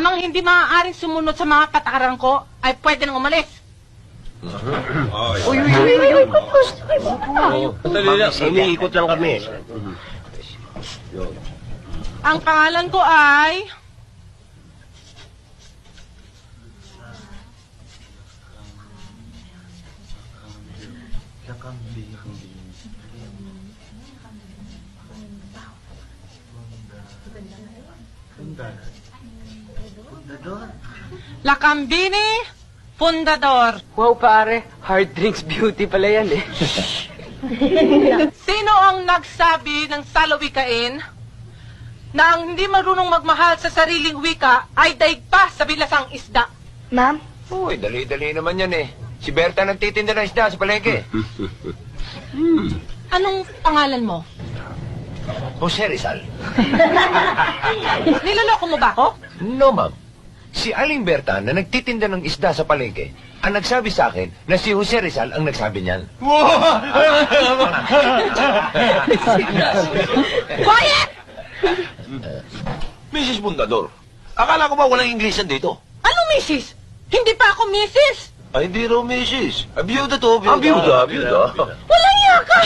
Nang hindi maaaring sumunod sa mga patakaran ko, ay pwede nang umalis. Uy, gusto kayo ba? Dali lang. Iniikot lang kami. Ang pangalan ko ay... Lakambini Fundador. Wow, pare. Hard drinks beauty pala yan eh. Sino ang nagsabi ng salawikain na ang hindi marunong magmahal sa sariling wika ay daig pa sa bilasang isda? Ma'am? Uy, dali-dali naman yan eh. Si Berta nagtitinda ng isda sa palengke. Anong pangalan mo? Jose Rizal. Niloloko mo ba ako? No, ma'am. Si Aling Berta na nagtitinda ng isda sa palengke ang nagsabi sa akin na si Jose Rizal ang nagsabi niyan. Quiet! Mrs. Bundador, akala ko ba walang Inglesan dito? Anong misis? Hindi pa ako misis. Ay, hindi raw Mrs. Abiyuda to, abiyuda. Abiyuda. Walang yaka!